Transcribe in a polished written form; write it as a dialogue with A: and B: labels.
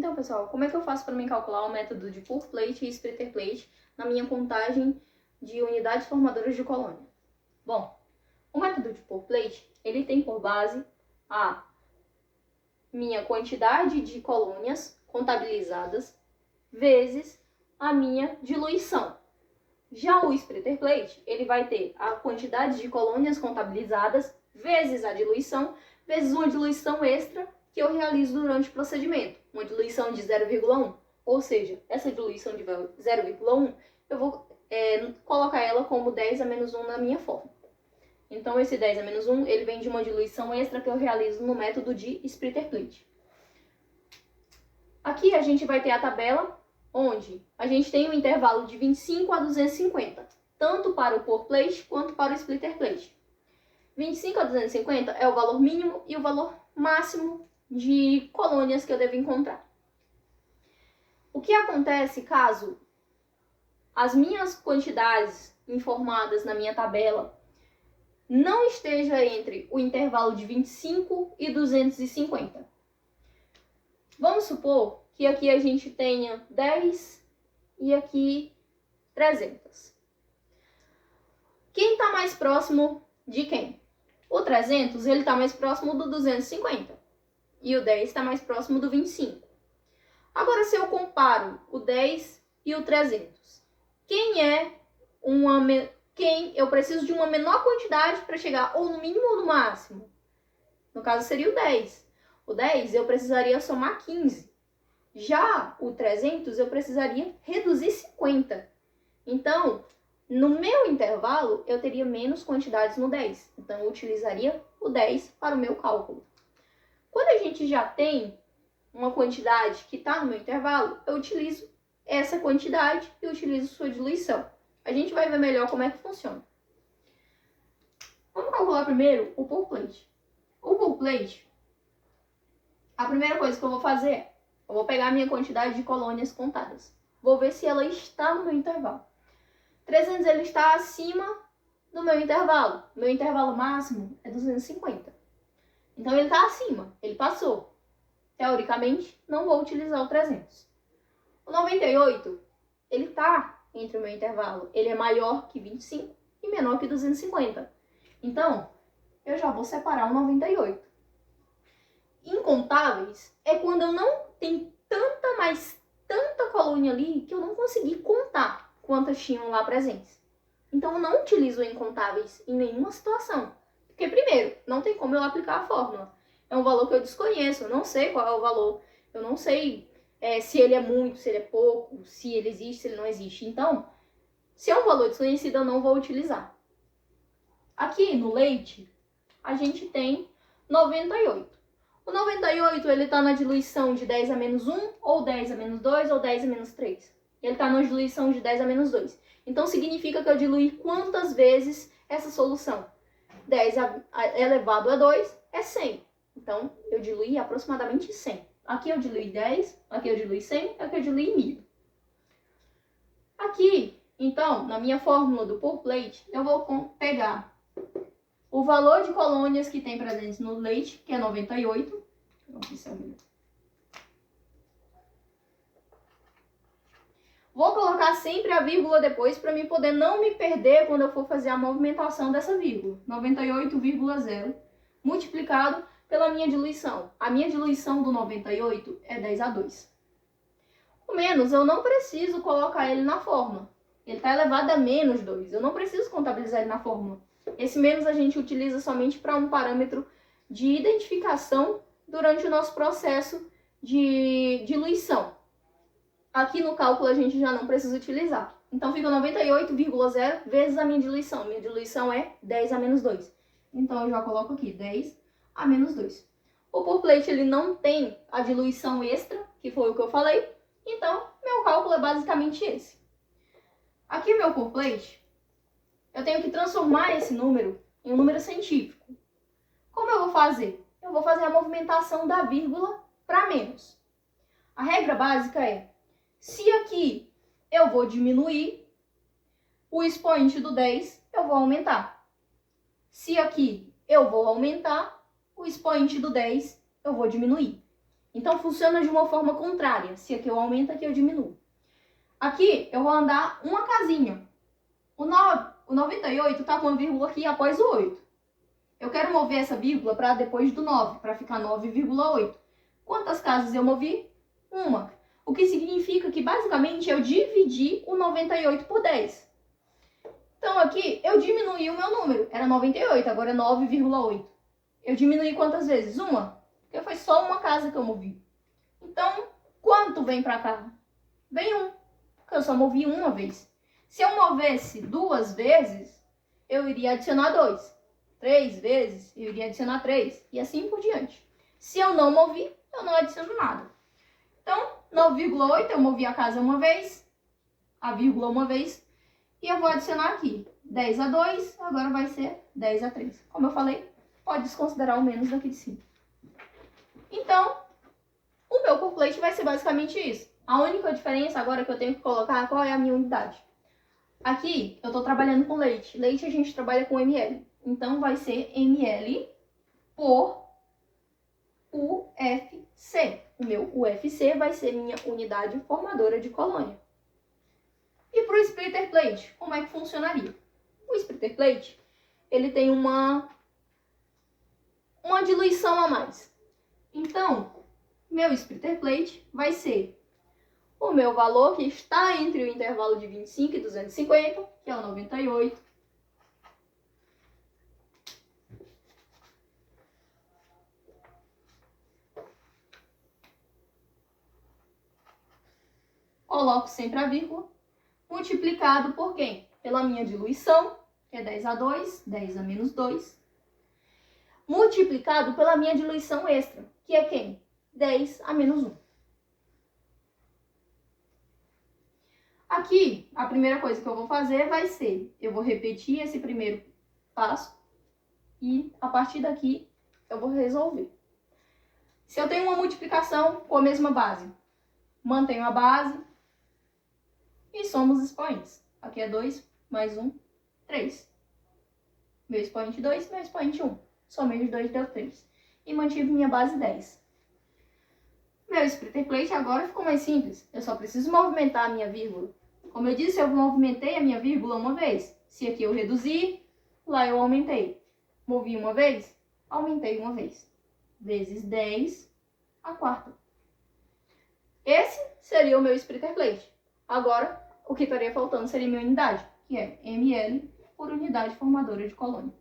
A: Então, pessoal, como é que eu faço para me calcular o método de Pour Plate e Splitter Plate na minha contagem de unidades formadoras de colônia? Bom, o método de Pour Plate, ele tem por base a minha quantidade de colônias contabilizadas vezes a minha diluição. Já o Splitter Plate, ele vai ter a quantidade de colônias contabilizadas vezes a diluição, vezes uma diluição extra que eu realizo durante o procedimento, uma diluição de 0,1, ou seja, essa diluição de 0,1, eu vou colocar ela como 10 a menos 1 na minha fórmula. Então, esse 10 a menos 1, ele vem de uma diluição extra que eu realizo no método de Splitter Plate. Aqui a gente vai ter a tabela, onde a gente tem um intervalo de 25 a 250, tanto para o Pour Plate quanto para o Splitter Plate. 25 a 250 é o valor mínimo e o valor máximo de colônias que eu devo encontrar. O que acontece caso as minhas quantidades informadas na minha tabela não esteja entre o intervalo de 25 e 250? Vamos supor que aqui a gente tenha 10 e aqui 300. Quem está mais próximo de quem? O 300, ele está mais próximo do 250. E o 10 está mais próximo do 25. Agora, se eu comparo o 10 e o 300, quem eu preciso de uma menor quantidade para chegar ou no mínimo ou no máximo? No caso, seria o 10. O 10 eu precisaria somar 15. Já o 300 eu precisaria reduzir 50. Então, no meu intervalo, eu teria menos quantidades no 10. Então, eu utilizaria o 10 para o meu cálculo. Quando a gente já tem uma quantidade que está no meu intervalo, eu utilizo essa quantidade e utilizo sua diluição. A gente vai ver melhor como é que funciona. Vamos calcular primeiro o Pour Plate. O Pour Plate, a primeira coisa que eu vou fazer é, eu vou pegar a minha quantidade de colônias contadas. Vou ver se ela está no meu intervalo. 300 ele está acima do meu intervalo. Meu intervalo máximo é 250. Então, ele está acima, ele passou. Teoricamente, não vou utilizar o 300. O 98, ele está entre o meu intervalo. Ele é maior que 25 e menor que 250. Então, eu já vou separar o 98. Incontáveis é quando eu não tenho tanta colônia ali que eu não consegui contar quantas tinham lá presentes. Então, eu não utilizo o incontáveis em nenhuma situação. Porque, primeiro, não tem como eu aplicar a fórmula. É um valor que eu desconheço, eu não sei qual é o valor, eu não sei se ele é muito, se ele é pouco, se ele existe, se ele não existe. Então, se é um valor desconhecido, eu não vou utilizar. Aqui no leite, a gente tem 98. O 98, ele está na diluição de 10 a menos 1, ou 10 a menos 2, ou 10 a menos 3. Ele está na diluição de 10 a menos 2. Então, significa que eu diluí quantas vezes essa solução? 10 elevado a 2 é 100. Então, eu diluí aproximadamente 100. Aqui eu diluí 10, aqui eu diluí 100, aqui eu diluí 1000. Aqui, então, na minha fórmula do Pour Plate, eu vou pegar o valor de colônias que tem presentes no leite, que é 98. Vou colocar sempre a vírgula depois para mim poder não me perder quando eu for fazer a movimentação dessa vírgula. 98,0 multiplicado pela minha diluição. A minha diluição do 98 é 10 a 2. O menos, eu não preciso colocar ele na fórmula. Ele está elevado a menos 2. Eu não preciso contabilizar ele na fórmula. Esse menos a gente utiliza somente para um parâmetro de identificação durante o nosso processo de diluição. Aqui no cálculo a gente já não precisa utilizar. Então, fica 98,0 vezes a minha diluição. Minha diluição é 10 a menos 2. Então, eu já coloco aqui 10 a menos 2. O Pour Plate, ele não tem a diluição extra, que foi o que eu falei. Então, meu cálculo é basicamente esse. Aqui, meu Pour Plate, eu tenho que transformar esse número em um número científico. Como eu vou fazer? Eu vou fazer a movimentação da vírgula para menos. A regra básica é, se aqui eu vou diminuir, o expoente do 10 eu vou aumentar. Se aqui eu vou aumentar, o expoente do 10 eu vou diminuir. Então, funciona de uma forma contrária. Se aqui eu aumento, aqui eu diminuo. Aqui, eu vou andar uma casinha. O 98 está com uma vírgula aqui após o 8. Eu quero mover essa vírgula para depois do 9, para ficar 9,8. Quantas casas eu movi? Uma. O que significa que, basicamente, eu dividi o 98 por 10. Então, aqui, eu diminuí o meu número. Era 98, agora é 9,8. Eu diminuí quantas vezes? Uma. Porque foi só uma casa que eu movi. Então, quanto vem para cá? Vem 1. Porque eu só movi uma vez. Se eu movesse 2 vezes, eu iria adicionar 2. 3 vezes, eu iria adicionar 3. E assim por diante. Se eu não movi, eu não adiciono nada. Então, 9,8, eu movi a casa uma vez, a vírgula uma vez, e eu vou adicionar aqui 10 a 2, agora vai ser 10 a 3. Como eu falei, pode desconsiderar o menos daqui de cima. Então, o meu calculate vai ser basicamente isso. A única diferença agora que eu tenho que colocar qual é a minha unidade. Aqui, eu estou trabalhando com leite. Leite a gente trabalha com ml. Então, vai ser ml por UFC. O meu UFC vai ser minha unidade formadora de colônia. E para o splitter plate, como é que funcionaria? O splitter plate, ele tem uma diluição a mais. Então, meu splitter plate vai ser o meu valor que está entre o intervalo de 25 e 250, que é o 98. Coloco sempre a vírgula, multiplicado por quem? Pela minha diluição, que é 10 a 2, 10 a menos 2. Multiplicado pela minha diluição extra, que é quem? 10 a menos 1. Aqui, a primeira coisa que eu vou fazer vai ser, eu vou repetir esse primeiro passo e a partir daqui eu vou resolver. Se eu tenho uma multiplicação com a mesma base, mantenho a base e somo os expoentes. Aqui é 2 mais 1, 3. Meu expoente 2, meu expoente 1. Somei os 2, deu 3. E mantive minha base 10. Meu splitter plate agora ficou mais simples. Eu só preciso movimentar a minha vírgula. Como eu disse, eu movimentei a minha vírgula uma vez. Se aqui eu reduzi, lá eu aumentei. Movi uma vez, aumentei uma vez. Vezes 10 a quarta. Esse seria o meu splitter plate. Agora, o que estaria faltando seria minha unidade, que é ml por unidade formadora de colônia.